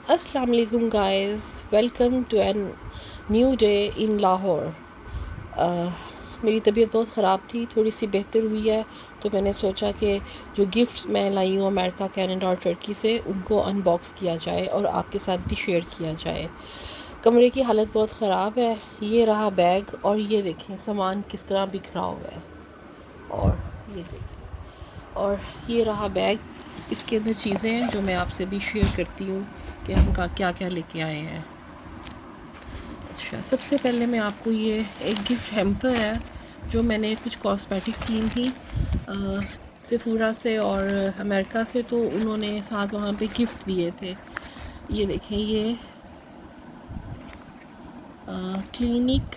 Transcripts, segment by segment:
अस्सलाम वालेकुम guys, welcome to an new day in Lahore. मेरी तबीयत बहुत ख़राब थी, थोड़ी सी बेहतर हुई है, तो मैंने सोचा कि जो गिफ्ट्स मैं लाई हूँ अमेरिका, कनाडा और टर्की से, उनको अनबॉक्स किया जाए और आपके साथ भी शेयर किया जाए। कमरे की हालत बहुत ख़राब है। ये रहा बैग और ये देखें सामान किस तरह बिखरा हुआ है। और ये देखें, और ये रहा बैग। इसके अंदर चीज़ें हैं जो मैं आपसे भी शेयर करती हूँ कि हम क्या क्या लेके आए हैं। अच्छा, सबसे पहले मैं आपको ये एक गिफ्ट हैम्पर है जो मैंने कुछ कॉस्मेटिक्स ली थी सिफूरा से और अमेरिका से, तो उन्होंने साथ वहाँ पे गिफ्ट दिए थे। ये देखें, ये क्लिनिक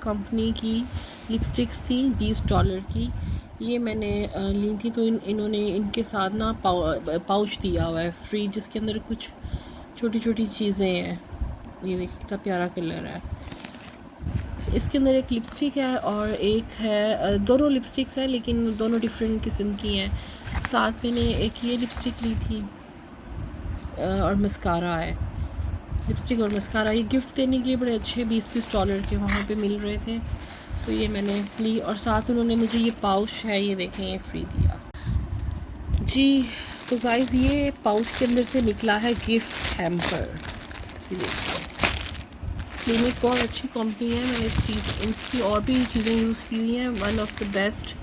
कंपनी की लिपस्टिक्स थी $20 की। ये मैंने ली थी, तो इन्होंने इनके साथ ना पाउच दिया हुआ है फ्री, जिसके अंदर कुछ छोटी छोटी चीज़ें हैं। ये देखिए कितना प्यारा कलर है। इसके अंदर एक लिपस्टिक है और एक है, दोनों लिपस्टिक्स हैं लेकिन दोनों डिफरेंट किस्म की हैं। साथ मैंने एक ये लिपस्टिक ली थी और मस्कारा है। लिपस्टिक और मस्कारा ये गिफ्ट देने के लिए बड़े अच्छे $20 के वहाँ पे मिल रहे थे, तो ये मैंने ली। और साथ उन्होंने मुझे ये पाउच है, ये देखें, ये फ्री दिया जी। तो गाइस, ये पाउच के अंदर से निकला है गिफ्ट हैम्पर। ये देखिए, क्लिनिक बहुत अच्छी कंपनी है, मैंने इसकी और भी चीज़ें यूज़ की हुई हैं। One of the best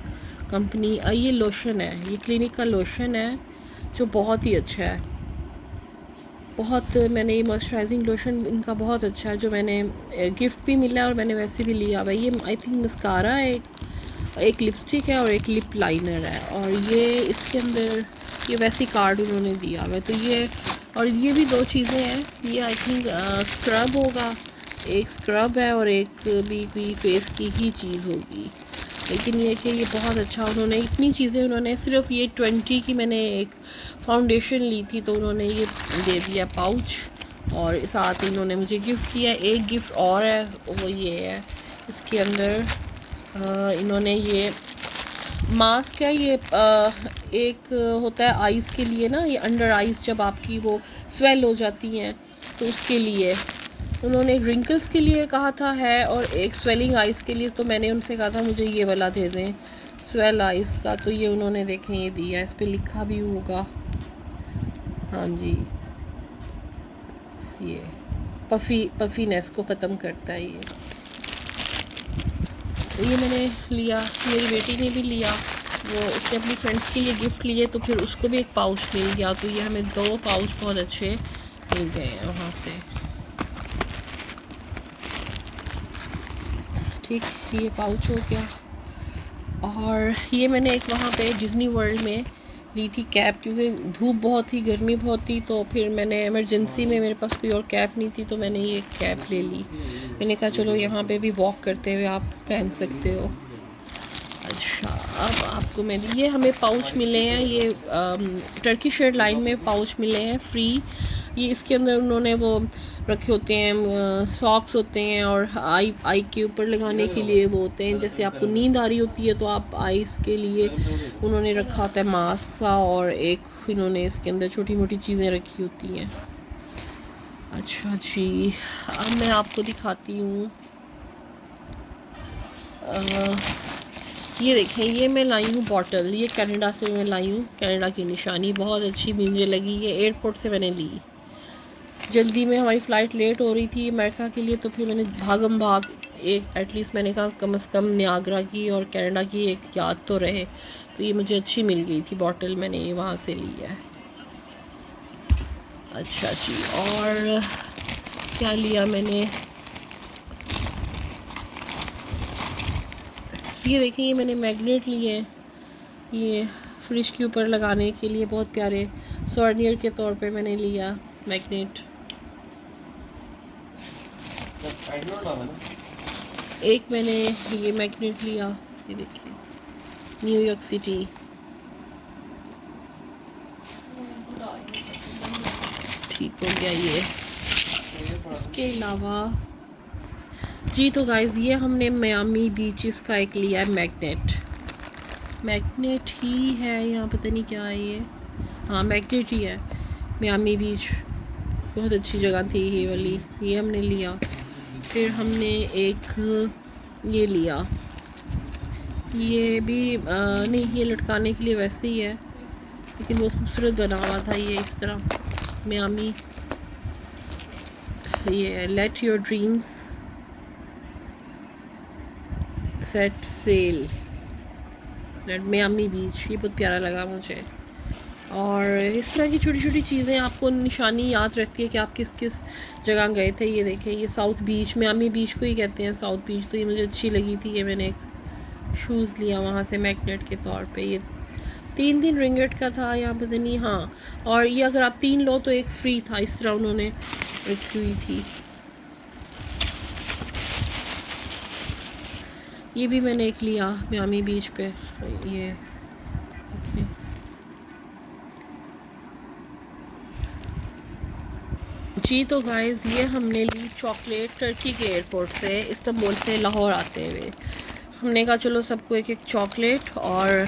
company. ये लोशन है, ये क्लिनिक का लोशन है जो बहुत ही अच्छा है। बहुत, मैंने ये मॉइस्चराइजिंग लोशन इनका बहुत अच्छा है जो मैंने गिफ्ट भी मिला और मैंने वैसे भी लिया हुआ है। ये आई थिंक मस्कारा है, एक लिपस्टिक है और एक लिप लाइनर है। और ये इसके अंदर ये वैसी कार्ड उन्होंने दिया हुआ है। तो ये और ये भी दो चीज़ें हैं। ये आई थिंक स्क्रब होगा, एक स्क्रब है और एक भी कोई फेस की ही चीज़ होगी। लेकिन ये कि ये बहुत अच्छा, उन्होंने इतनी चीज़ें, उन्होंने सिर्फ ये 20 की मैंने एक फाउंडेशन ली थी, तो उन्होंने ये दे दिया पाउच और साथ उन्होंने मुझे गिफ्ट किया। एक गिफ्ट और है, वो ये है, इसके अंदर इन्होंने ये मास्क है। ये एक होता है आइज़ के लिए ना, ये अंडर आइज़ जब आपकी वो स्वेल हो जाती हैं तो उसके लिए उन्होंने एक रिंकल्स के लिए कहा था है और एक स्वेलिंग आइज़ के लिए। तो मैंने उनसे कहा था मुझे ये वाला दे दें स्वेल आइज़ का, तो ये उन्होंने देखें ये दिया, इस पर लिखा भी होगा। हाँ जी, ये पफीनेस को ख़त्म करता है ये। तो ये मैंने लिया, मेरी बेटी ने भी लिया, वो उसने अपनी फ्रेंड्स के लिए गिफ्ट लिए, तो फिर उसको भी एक पाउच मिल गया। तो ये हमें 2 पाउच बहुत अच्छे मिल गए हैं वहाँ से। ठीक, ये पाउच हो गया। और ये मैंने एक वहाँ पे डिज़नी वर्ल्ड में ली थी कैप, क्योंकि धूप बहुत थी, गर्मी बहुत थी, तो फिर मैंने इमरजेंसी में, मेरे पास कोई और कैप नहीं थी, तो मैंने ये कैप ले ली। मैंने कहा चलो यहाँ पे भी वॉक करते हुए आप पहन सकते हो। अच्छा, अब आपको मैंने ये हमें पाउच मिले हैं, ये टर्किश एयरलाइन में पाउच मिले हैं फ्री। ये इसके अंदर उन्होंने वो रखे होते हैं, सॉक्स होते हैं और आई के ऊपर लगाने के लिए वो होते हैं, जैसे आपको नींद आ रही होती है तो आप आईज के लिए उन्होंने रखा होता है मास्क सा, और एक इन्होंने इसके अंदर छोटी मोटी चीज़ें रखी होती हैं। अच्छा जी, अब मैं आपको दिखाती हूँ। ये देखें, ये मैं लाई हूँ बॉटल, ये कनाडा से मैं लाई हूँ। कनाडा की निशानी बहुत अच्छी मुझे लगी, ये एयरपोर्ट से मैंने ली। जल्दी में हमारी फ़्लाइट लेट हो रही थी अमेरिका के लिए, तो फिर मैंने भागम भाग एक एटलीस्ट मैंने कहा कम से कम नियाग्रा की और कनाडा की एक याद तो रहे, तो ये मुझे अच्छी मिल गई थी बॉटल, मैंने ये वहाँ से ली है। अच्छा जी, और क्या लिया मैंने, ये देखिए, ये मैंने मैग्नेट लिए हैं, ये फ्रिज के ऊपर लगाने के लिए बहुत प्यारे सोवेनियर के तौर पे मैंने लिया मैग्नेट। एक मैंने ये मैग्नेट लिया, ये देखिए, न्यूयॉर्क सिटी। ठीक हो गया ये। इसके अलावा जी, तो गाइज़, ये हमने मियामी बीचेस का एक लिया है मैग्नेट ही है, यहाँ पता नहीं क्या है ये, हाँ मैग्नेट ही है, मियामी बीच। बहुत अच्छी जगह थी ये वाली, ये हमने लिया। फिर हमने एक ये लिया, ये भी नहीं, ये लटकाने के लिए वैसे ही है, लेकिन बहुत खूबसूरत बना हुआ था ये इस तरह। मियामी, ये let your dreams set sail at Miami beach, ये बहुत प्यारा लगा मुझे। और इस तरह की छोटी छोटी चीज़ें आपको निशानी याद रखती है कि आप किस किस जगह गए थे। ये देखें, ये साउथ बीच, मियामी बीच को ही कहते हैं साउथ बीच, तो ये मुझे अच्छी लगी थी। ये मैंने एक शूज़ लिया वहाँ से मैग्नेट के तौर पे। ये 3 रिंगट का था, यहाँ पता नहीं, हाँ। और ये अगर आप 3 लो तो एक फ्री था, इस तरह उन्होंने रखी हुई थी। ये भी मैंने एक लिया मियामी बीच पे, ये देखिए। जी तो गाइस, ये हमने ली चॉकलेट टर्की के एयरपोर्ट से, इस्तांबुल से लाहौर आते हुए। हमने कहा चलो सबको एक एक चॉकलेट। और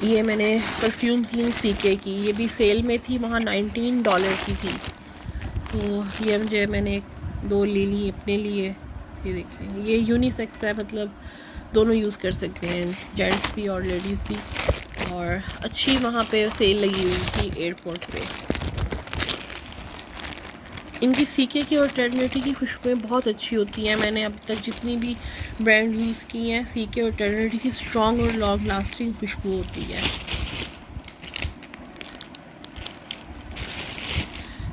ये मैंने परफ्यूम्स ली सीके की, ये भी सेल में थी, वहाँ $19 की थी। तो ये मुझे मैंने 2 ले ली अपने लिए। ये देखें, ये यूनिसेक्स है, मतलब दोनों यूज़ कर सकते हैं, जेंट्स भी और लेडीज़ भी। और अच्छी वहाँ पे सेल लगी हुई थी एयरपोर्ट पे। इनकी सीके की और टर्निटी की खुशबुएँ बहुत अच्छी होती हैं। मैंने अब तक जितनी भी ब्रांड यूज़ की हैं, सीके और टर्निटी की स्ट्रॉन्ग और लॉन्ग लास्टिंग खुशबू होती है।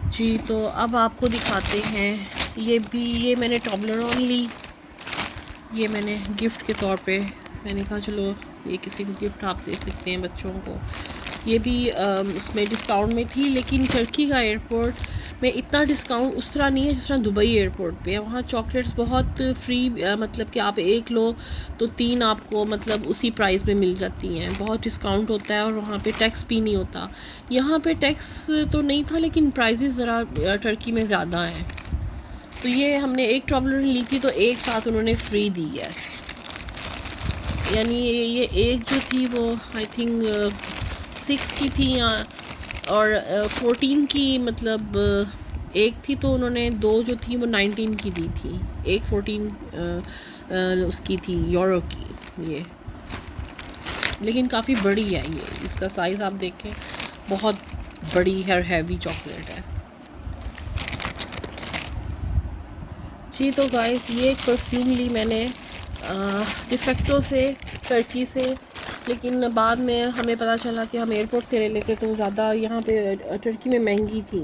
जी तो अब आपको दिखाते हैं, ये भी, ये मैंने टॉबलरोन ली। ये मैंने गिफ्ट के तौर पे, मैंने कहा चलो ये किसी को गिफ्ट आप दे सकते हैं बच्चों को। ये भी उसमें डिस्काउंट में थी, लेकिन टर्की का एयरपोर्ट में इतना डिस्काउंट उस तरह नहीं है जिस तरह दुबई एयरपोर्ट पे है। वहाँ चॉकलेट्स बहुत फ्री, मतलब कि आप एक लो तो 3 आपको मतलब उसी प्राइस में मिल जाती हैं। बहुत डिस्काउंट होता है और वहाँ पे टैक्स भी नहीं होता। यहाँ पे टैक्स तो नहीं था, लेकिन प्राइसेस ज़रा टर्की में ज़्यादा हैं। तो ये हमने एक टॉबलर ली थी तो एक साथ उन्होंने फ्री दी है। यानी ये एक जो थी वो आई थिंक 6 की थी और 14 की, मतलब एक थी, तो उन्होंने 2 जो थी वो 19 की दी थी, एक 14 उसकी थी, यूरो की ये। लेकिन काफ़ी बड़ी है ये, इसका साइज़ आप देखें, बहुत बड़ी है, हैवी चॉकलेट है। जी तो गाइस, ये एक परफ्यूम ली मैंने डिफेक्टो से, टर्की से, लेकिन बाद में हमें पता चला कि हम एयरपोर्ट से ले लेते तो ज़्यादा यहाँ पे टर्की में महंगी थी।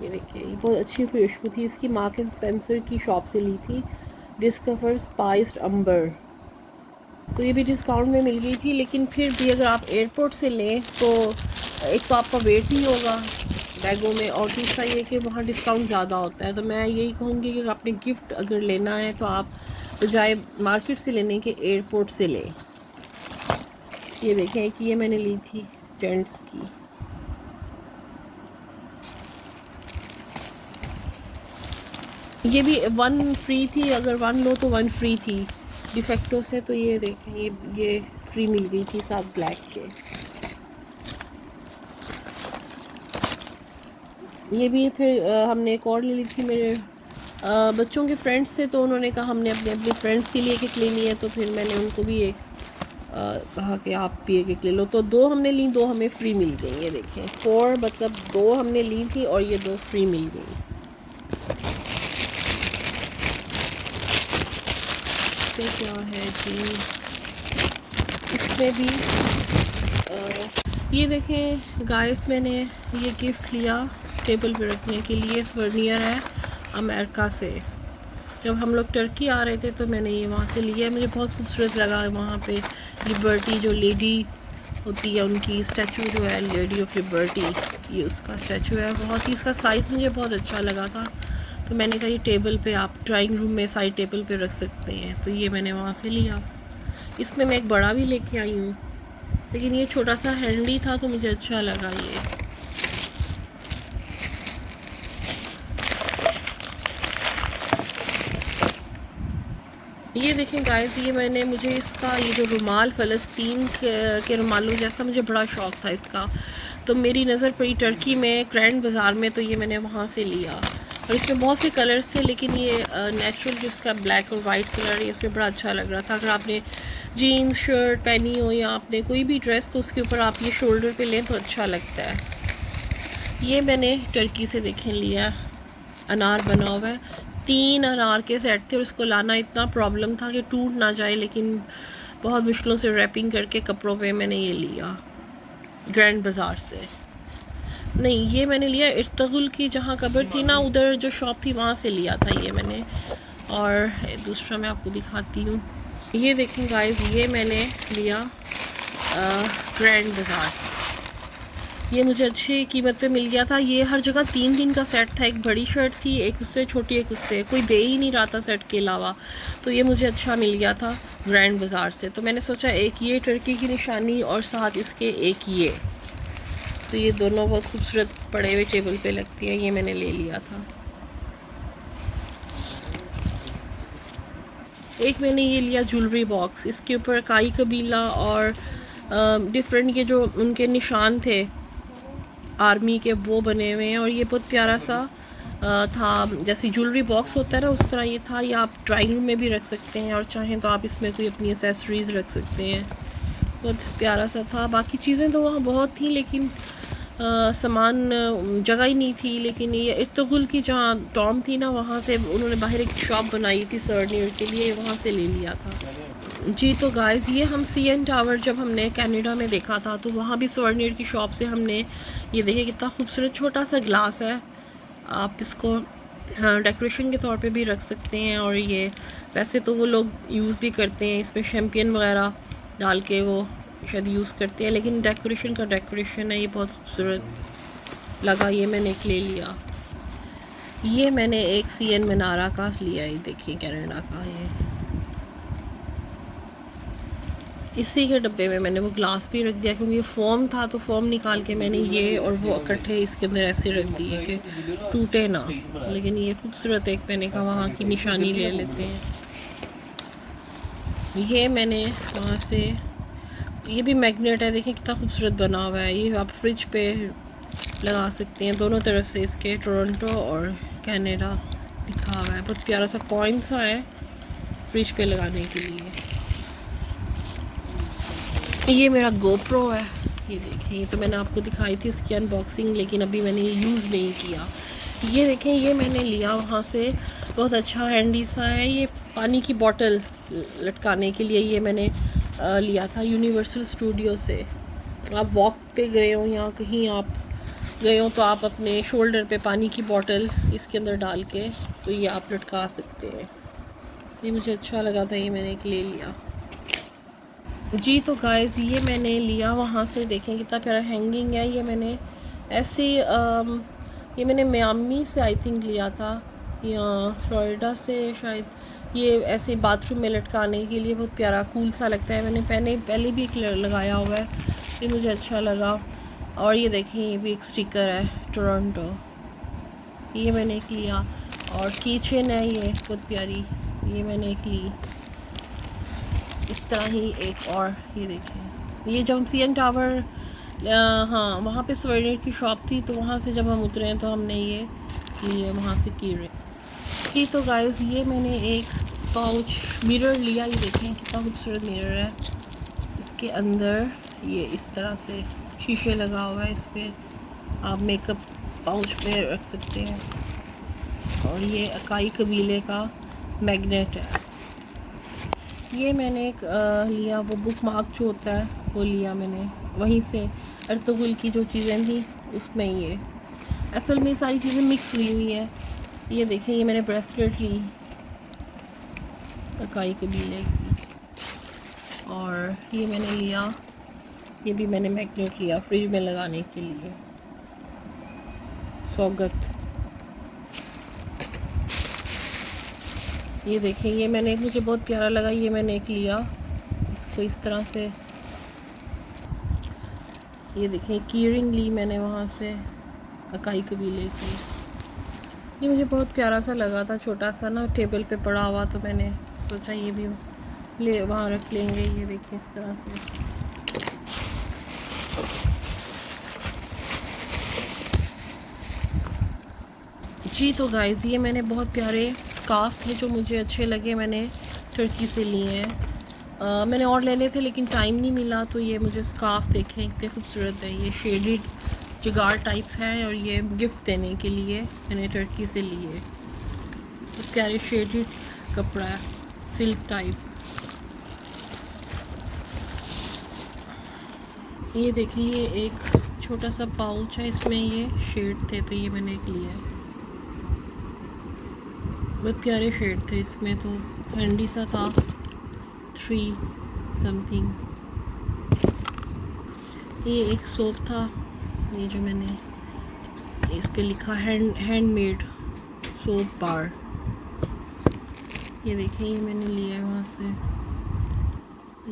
ये देखिए, ये बहुत अच्छी खुशबू थी इसकी, मार्क एंड स्पेंसर की शॉप से ली थी, डिस्कवर स्पाइस्ड अंबर। तो ये भी डिस्काउंट में मिल गई थी, लेकिन फिर भी अगर आप एयरपोर्ट से लें तो एक तो आपका वेट नहीं होगा बैगों में, और दूसरा ये कि वहाँ डिस्काउंट ज़्यादा होता है। तो मैं यही कहूँगी कि आपने गिफ्ट अगर लेना है तो आप बजाय मार्केट से लेने के एयरपोर्ट से लें। ये देखें कि ये मैंने ली थी जेंट्स की। ये भी 1 फ्री थी, अगर 1 लो तो 1 फ्री थी डिफेक्टो से। तो ये देखें, ये फ्री मिल गई थी साथ ब्लैक के। ये भी फिर हमने एक और ले ली थी मेरे बच्चों के फ्रेंड्स से, तो उन्होंने कहा हमने अपने अपने फ्रेंड्स के लिए एक लेनी है, तो फिर मैंने उनको भी एक कहा कि आप भी एक ले लो। तो 2 हमने ली, 2 हमें फ्री मिल गई। ये देखें, 4 मतलब 2 हमने ली थी और ये 2 फ्री मिल गई। इसमें क्या है जी, इसमें भी ये देखें गाइस, मैंने ये गिफ्ट लिया टेबल पे रखने के लिए, स्वर्नियर है अमेरिका से। जब हम लोग टर्की आ रहे थे तो मैंने ये वहाँ से लिया, मुझे बहुत खूबसूरत लगा। वहाँ पे लिबर्टी जो लेडी होती है, उनकी स्टैचू जो है, लेडी ऑफ लिबर्टी, ये उसका स्टैचू है। बहुत ही इसका साइज़ मुझे बहुत अच्छा लगा था, तो मैंने कहा ये टेबल पे आप ड्राइंग रूम में साइड टेबल पे रख सकते हैं, तो ये मैंने वहाँ से लिया। इसमें मैं एक बड़ा भी लेके आई हूँ, लेकिन ये छोटा सा हैंडी था तो मुझे अच्छा लगा ये। ये देखें गाइस, ये मैंने, मुझे इसका ये जो रुमाल फ़लस्तीन के रुमालों जैसा मुझे बड़ा शौक़ था इसका, तो मेरी नज़र पड़ी टर्की में ग्रैंड बाज़ार में, तो ये मैंने वहाँ से लिया। और इसमें बहुत से कलर्स थे, लेकिन ये नेचुरल जो इसका ब्लैक और वाइट कलर है, इसमें बड़ा अच्छा लग रहा था। अगर आपने जीन्स शर्ट पहनी हो या आपने कोई भी ड्रेस, तो उसके ऊपर आप ये शोल्डर पे लें तो अच्छा लगता है। ये मैंने टर्की से देखें लिया, अनार बना हुआ है। 3 अनार के सेट थे और उसको लाना इतना प्रॉब्लम था कि टूट ना जाए, लेकिन बहुत मुश्किलों से रैपिंग करके कपड़ों पे मैंने ये लिया ग्रैंड बाज़ार से। नहीं, ये मैंने लिया इर्तगुल की जहाँ कब्र थी ना, उधर जो शॉप थी वहाँ से लिया था ये मैंने। और दूसरा मैं आपको दिखाती हूँ, ये देखें गाइस, ये मैंने लिया ग्रैंड बाज़ार से। ये मुझे अच्छी कीमत पे मिल गया था। ये हर जगह 3 का सेट था, एक बड़ी शर्ट थी, एक उससे छोटी, एक उससे, कोई दे ही नहीं रहा था सेट के अलावा। तो ये मुझे अच्छा मिल गया था ग्रैंड बाज़ार से। तो मैंने सोचा एक ये टर्की की निशानी और साथ इसके एक ये, तो ये दोनों बहुत खूबसूरत पड़े हुए टेबल पे लगती है, ये मैंने ले लिया था। एक मैंने ये लिया ज्वेलरी बॉक्स, इसके ऊपर काई कबीला और डिफरेंट ये जो उनके निशान थे आर्मी के, वो बने हुए हैं। और ये बहुत प्यारा सा था, जैसे ज्वेलरी बॉक्स होता है ना, उस तरह ये था। ये आप ड्राइंग रूम में भी रख सकते हैं और चाहें तो आप इसमें कोई अपनी एसेसरीज़ रख सकते हैं। बहुत प्यारा सा था। बाकी चीज़ें तो वहाँ बहुत थी, लेकिन सामान जगह ही नहीं थी। लेकिन ये इर्तगुल की जहाँ टॉम थी ना, वहाँ से उन्होंने बाहर एक शॉप बनाई थी सर्नियर के लिए, वहाँ से ले लिया था जी। तो गाइस, ये हम CN टावर जब हमने कनाडा में देखा था, तो वहाँ भी सर्नियर की शॉप से हमने ये देखे, कितना खूबसूरत छोटा सा ग्लास है। आप इसको हाँ डेकोरेशन के तौर पे भी रख सकते हैं। और ये वैसे तो वो लोग यूज़ भी करते हैं, इसमें शैम्पियन वगैरह डाल के वो शायद यूज़ करते हैं, लेकिन डेकोरेशन का डेकोरेशन है। ये बहुत खूबसूरत लगा, ये मैंने एक ले लिया। ये मैंने एक CN मनारा का लिया है, देखिए कनाडा का। ये इसी के डब्बे में मैंने वो ग्लास भी रख दिया, क्योंकि ये फोम था, तो फोम निकाल के मैंने ये और वो इकट्ठे इसके अंदर ऐसे रख दिए कि टूटे ना। लेकिन ये खूबसूरत एक, मैंने कहा वहाँ की निशानी ले लेते हैं। ये मैंने वहाँ से, ये भी मैग्नेट है, देखिए कितना खूबसूरत बना हुआ है। ये आप फ्रिज पे लगा सकते हैं, दोनों तरफ से इसके टोरंटो और कनाडा लिखा हुआ है। बहुत प्यारा सा कॉइन सा है फ्रिज पे लगाने के लिए। ये मेरा GoPro है, ये देखिए। ये तो मैंने आपको दिखाई थी इसकी अनबॉक्सिंग, लेकिन अभी मैंने ये यूज़ नहीं किया। ये देखें, ये मैंने लिया वहाँ से, बहुत अच्छा हैंडी सा है। ये पानी की बोतल लटकाने के लिए ये मैंने लिया था यूनिवर्सल स्टूडियो से। आप वॉक पे गए हो या कहीं आप गए हो, तो आप अपने शोल्डर पे पानी की बोतल इसके अंदर डाल के तो ये आप लटका सकते हैं। ये मुझे अच्छा लगा था, ये मैंने एक ले लिया जी। तो गाइस, ये मैंने लिया वहाँ से, देखें कितना प्यारा हैंगिंग है। ये मैंने ऐसे ये मैंने मियामी से आई थिंक लिया था, या फ्लोरिडा से शायद। ये ऐसे बाथरूम में लटकाने के लिए बहुत प्यारा कूल सा लगता है। मैंने पहले भी एक लगाया हुआ है, ये मुझे अच्छा लगा। और ये देखें, ये भी एक स्टिकर है टोरंटो, ये मैंने एक लिया। और कीचेन है ये बहुत प्यारी, ये मैंने एक ली। इस तरह ही एक और, ये देखें, ये जब हम CN टावर हाँ वहाँ पे स्वेटर की शॉप थी, तो वहाँ से जब हम उतरे हैं तो हमने ये लिए वहाँ से की रहे। तो गाइस, ये मैंने एक पाउच मिरर लिया। ये देखें कितना खूबसूरत मिरर है, इसके अंदर ये इस तरह से शीशे लगा हुआ है। इस पर आप मेकअप पाउच में रख सकते हैं। और ये अकाई कबीले का मैग्नेट है। ये मैंने एक लिया, वो बुक मार्क जो होता है वो लिया मैंने वहीं से। अर्तुगरुल की जो चीज़ें थी उसमें ये असल में सारी चीज़ें मिक्स हुई हैं। ये देखें, ये मैंने ब्रेसलेट ली अकाई कबीले की। और ये मैंने लिया, ये भी मैंने मैग्नेट लिया फ्रिज में लगाने के लिए, सौगत। ये देखें, ये मैंने मुझे बहुत प्यारा लगा, ये मैंने एक लिया, इसको इस तरह से। ये देखें, की रिंग ली मैंने वहाँ से अकाई कबीले की। ये मुझे बहुत प्यारा सा लगा था, छोटा सा ना टेबल पे पड़ा हुआ, तो मैंने सोचा ये भी ले वहाँ रख लेंगे। ये देखिए इस तरह से। जी तो गाइज़ ये मैंने बहुत प्यारे स्कार्फ थे जो मुझे अच्छे लगे, मैंने टर्की से लिए हैं। मैंने और लेने थे लेकिन टाइम नहीं मिला, तो ये मुझे स्कार्फ देखें इतने खूबसूरत है। ये शेडेड जिगार टाइप है और ये गिफ्ट देने के लिए मैंने टर्की से लिए। तो प्यारे शेडेड कपड़ा है, सिल्क टाइप। ये देखिए ये एक छोटा सा पाउच है, इसमें ये शेड थे तो ये मैंने एक लिया है। बहुत प्यारे शेड थे इसमें, तो हैंडी सा था, 3 समथिंग। ये एक सोप था, ये जो मैंने इस पे लिखा हैंडमेड सोप बार। ये देखिए ये मैंने लिया है वहाँ से।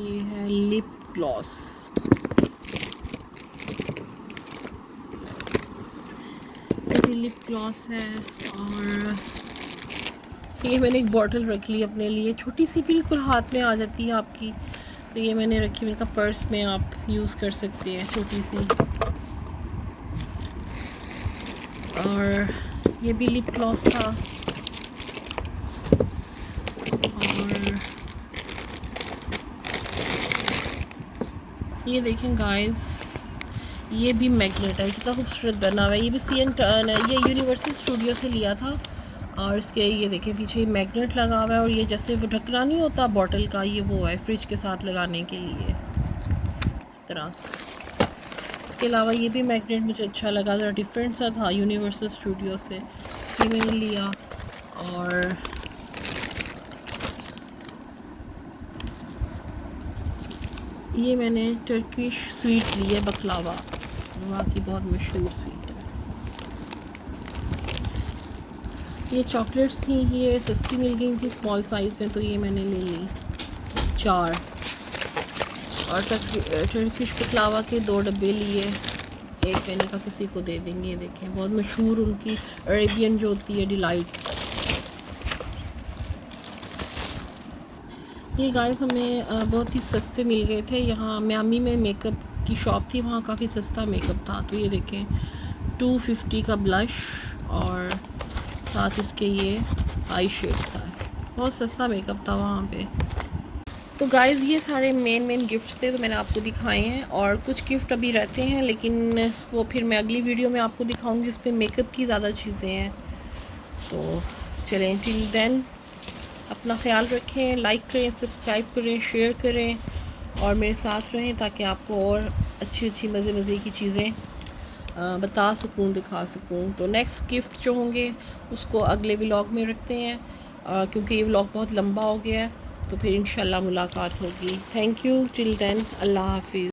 ये है लिप ग्लॉस, ये लिप ग्लॉस है। और ये मैंने एक बॉटल रख ली अपने लिए, छोटी सी, बिल्कुल हाथ में आ जाती है आपकी। तो ये मैंने रखी, मेरे का पर्स में आप यूज़ कर सकते हैं, छोटी सी। और ये भी लिप ग्लॉस था। और ये देखें गाइस, ये भी मैग्नेट है, कितना खूबसूरत बना हुआ है। ये भी ये यूनिवर्सल स्टूडियो से लिया था। और इसके ये देखें पीछे मैग्नेट लगा हुआ है, और ये जैसे वो ढकना नहीं होता बॉटल का, ये वो है फ्रिज के साथ लगाने के लिए, इस तरह से। इसके अलावा ये भी मैग्नेट मुझे अच्छा लगा, ज़रा डिफरेंट सा था, यूनिवर्सल स्टूडियो से, ये मैंने लिया। और ये मैंने टर्किश स्वीट ली है, बकलावा, वहाँ की बहुत मशहूर स्वीट है। ये चॉकलेट्स थी, ये सस्ती मिल गई थी स्मॉल साइज़ में, तो ये मैंने ले ली 4। और टर्किश बकलावा के 2 डब्बे लिए, एक मैंने कहा किसी को दे देंगे। ये देखें बहुत मशहूर उनकी अरेबियन जो होती है डिलाइट। ये गाइस हमें बहुत ही सस्ते मिल गए थे, यहाँ मियामी में मेकअप की शॉप थी, वहाँ काफ़ी सस्ता मेकअप था। तो ये देखें 250 का ब्लश और साथ इसके ये आई शेड था, बहुत सस्ता मेकअप था वहाँ पे। तो गाइज़ ये सारे मेन गिफ्ट्स थे, तो मैंने आपको दिखाए हैं। और कुछ गिफ्ट अभी रहते हैं, लेकिन वो फिर मैं अगली वीडियो में आपको दिखाऊंगी, जिस पे मेकअप की ज़्यादा चीज़ें हैं। तो चलें, टिल देन अपना ख्याल रखें, लाइक करें, सब्सक्राइब करें, शेयर करें और मेरे साथ रहें, ताकि आपको और अच्छी मज़े की चीज़ें बता सकूं, दिखा सकूं। तो नेक्स्ट गिफ्ट जो होंगे उसको अगले व्लॉग में रखते हैं, क्योंकि ये व्लॉग बहुत लंबा हो गया है। तो फिर इंशाल्लाह मुलाकात होगी। थैंक यू, टिल देन, अल्लाह हाफिज़।